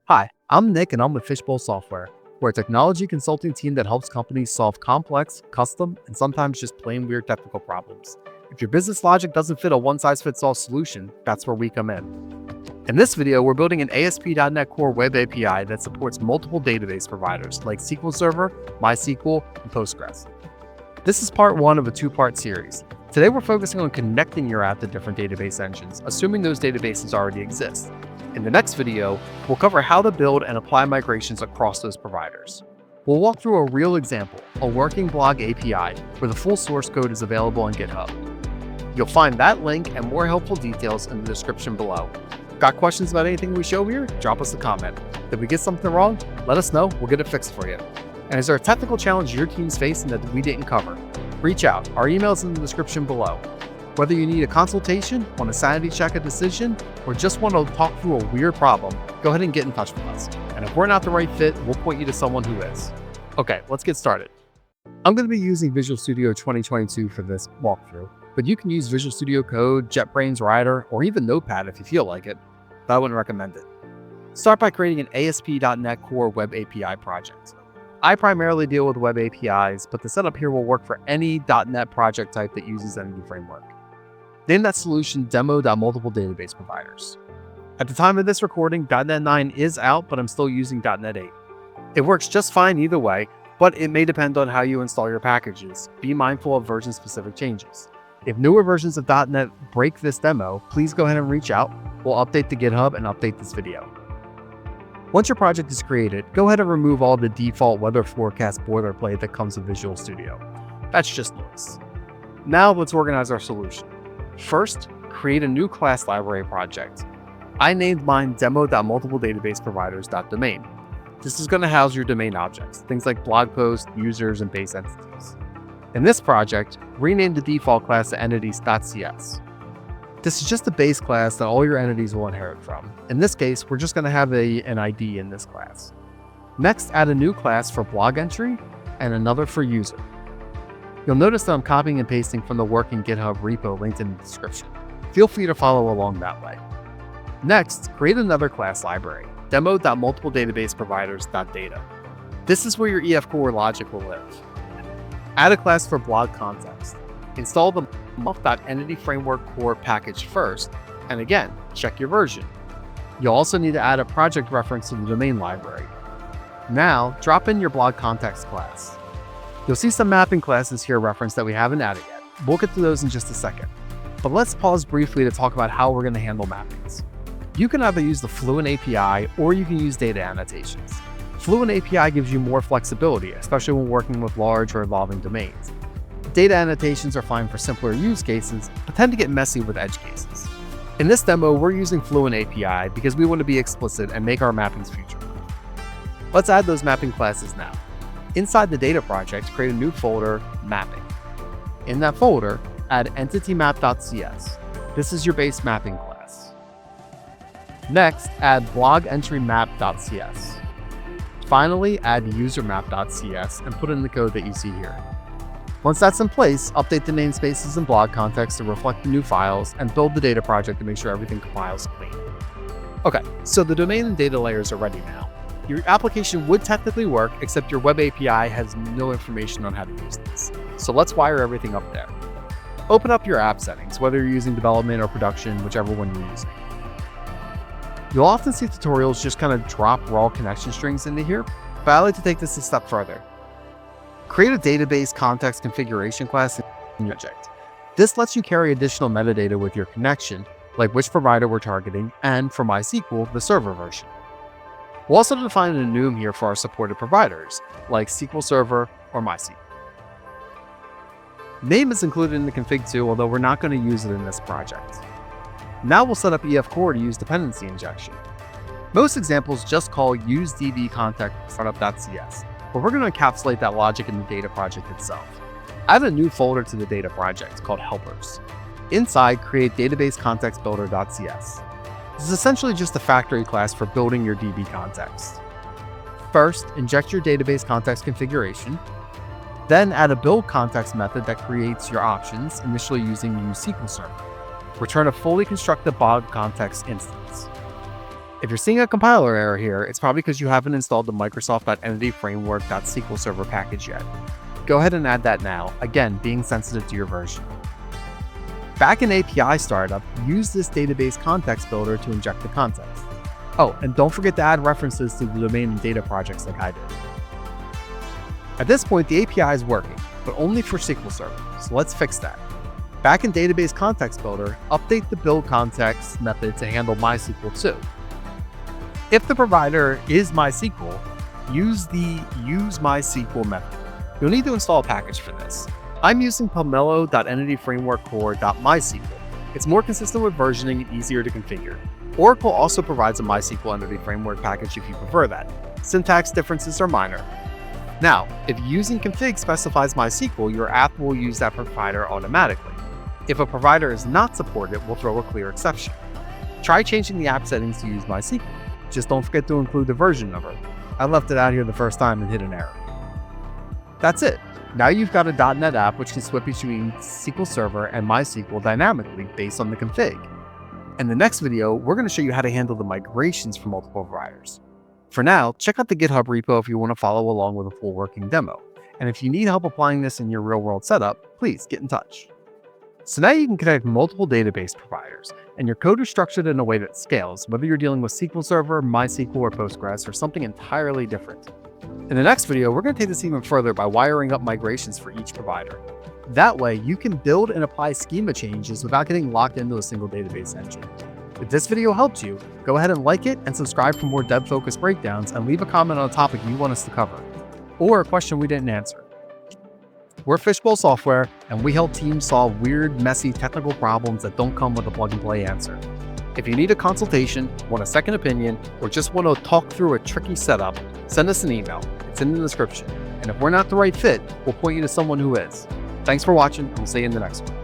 Hi, I'm Nick and I'm with Fishbowl Software. We're a technology consulting team that helps companies solve complex, custom, and sometimes just plain weird technical problems. If your business logic doesn't fit a one-size-fits-all solution, that's where we come in. In this video, we're building an ASP.NET Core Web API that supports multiple database providers like SQL Server, MySQL, and Postgres. This is part one of a two-part series. Today, we're focusing on connecting your app to different database engines, assuming those databases already exist. In the next video, we'll cover how to build and apply migrations across those providers. We'll walk through a real example, a working blog API, where the full source code is available on GitHub. You'll find that link and more helpful details in the description below. Got questions about anything we show here? Drop us a comment. If we get something wrong, let us know, we'll get it fixed for you. And is there a technical challenge your team's facing that we didn't cover? Reach out, our email's in the description below. Whether you need a consultation, want a sanity check a decision, or just want to talk through a weird problem, go ahead and get in touch with us. And if we're not the right fit, we'll point you to someone who is. Okay, let's get started. I'm going to be using Visual Studio 2022 for this walkthrough, but you can use Visual Studio Code, JetBrains Rider, or even Notepad if you feel like it, but I wouldn't recommend it. Start by creating an ASP.NET Core Web API project. I primarily deal with web APIs, but the setup here will work for any .NET project type that uses Entity Framework. Name that solution demo.multiple database providers. At the time of this recording, .NET 9 is out, but I'm still using .NET 8. It works just fine either way, but it may depend on how you install your packages. Be mindful of version-specific changes. If newer versions of .NET break this demo, please go ahead and reach out. We'll update the GitHub and update this video. Once your project is created, go ahead and remove all the default weather forecast boilerplate that comes with Visual Studio. That's just noise. Now let's organize our solution. First, create a new class library project. I named mine demo.multipledatabaseproviders.domain. This is going to house your domain objects, things like blog posts, users, and base entities. In this project, rename the default class to entities.cs. This is just a base class that all your entities will inherit from. In this case, we're just going to have an ID in this class. Next, add a new class for blog entry and another for user. You'll notice that I'm copying and pasting from the working GitHub repo linked in the description. Feel free to follow along that way. Next, create another class library, demo.multipledatabaseproviders.data. This is where your EF Core logic will live. Add a class for blog context. Install the Entity Framework Core package first, and again, check your version. You'll also need to add a project reference to the domain library. Now, drop in your blog context class. You'll see some mapping classes here referenced that we haven't added yet. We'll get to those in just a second. But let's pause briefly to talk about how we're going to handle mappings. You can either use the Fluent API or you can use data annotations. Fluent API gives you more flexibility, especially when working with large or evolving domains. Data annotations are fine for simpler use cases, but tend to get messy with edge cases. In this demo, we're using Fluent API because we want to be explicit and make our mappings future-proof. Let's add those mapping classes now. Inside the data project, create a new folder, Mapping. In that folder, add entitymap.cs. This is your base mapping class. Next, add blogEntryMap.cs. Finally, add usermap.cs and put in the code that you see here. Once that's in place, update the namespaces and blog context to reflect the new files and build the data project to make sure everything compiles clean. Okay, so the domain and data layers are ready now. Your application would technically work, except your web API has no information on how to use this. So let's wire everything up there. Open up your app settings, whether you're using development or production, whichever one you're using. You'll often see tutorials just kind of drop raw connection strings into here, but I like to take this a step further. Create a database context configuration class in your project. This lets you carry additional metadata with your connection, like which provider we're targeting, and for MySQL, the server version. We'll also define an enum here for our supported providers, like SQL Server or MySQL. Name is included in the config too, although we're not going to use it in this project. Now we'll set up EF Core to use dependency injection. Most examples just call use DbContext startup.cs, but we're going to encapsulate that logic in the data project itself. Add a new folder to the data project called helpers. Inside, create databasecontextbuilder.cs. This is essentially just a factory class for building your DbContext. First, inject your database context configuration. Then add a build context method that creates your options, initially using use SQL Server. Return a fully constructed blog context instance. If you're seeing a compiler error here, it's probably because you haven't installed the Microsoft.entityframework.SQL Server package yet. Go ahead and add that now, again, being sensitive to your version. Back in API startup, use this database context builder to inject the context. Oh, and don't forget to add references to the domain and data projects like I did. At this point, the API is working, but only for SQL Server, so let's fix that. Back in Database Context Builder, update the build context method to handle MySQL too. If the provider is MySQL, use the use MySQL method. You'll need to install a package for this. I'm using pomelo.entityframeworkcore.mysql. It's more consistent with versioning and easier to configure. Oracle also provides a MySQL Entity Framework package if you prefer that. Syntax differences are minor. Now, if using config specifies MySQL, your app will use that provider automatically. If a provider is not supported, we'll throw a clear exception. Try changing the app settings to use MySQL. Just don't forget to include the version number. I left it out here the first time and hit an error. That's it. Now you've got a .NET app which can switch between SQL Server and MySQL dynamically based on the config. In the next video, we're going to show you how to handle the migrations from multiple providers. For now, check out the GitHub repo if you want to follow along with a full working demo. And if you need help applying this in your real-world setup, please get in touch. So now you can connect multiple database providers, and your code is structured in a way that scales, whether you're dealing with SQL Server, MySQL, or Postgres, or something entirely different. In the next video, we're going to take this even further by wiring up migrations for each provider. That way, you can build and apply schema changes without getting locked into a single database engine. If this video helped you, go ahead and like it and subscribe for more dev-focused breakdowns, and leave a comment on a topic you want us to cover, or a question we didn't answer. We're Fishbowl Software, and we help teams solve weird, messy technical problems that don't come with a plug-and-play answer. If you need a consultation, want a second opinion, or just want to talk through a tricky setup, send us an email. It's in the description. And if we're not the right fit, we'll point you to someone who is. Thanks for watching, and we'll see you in the next one.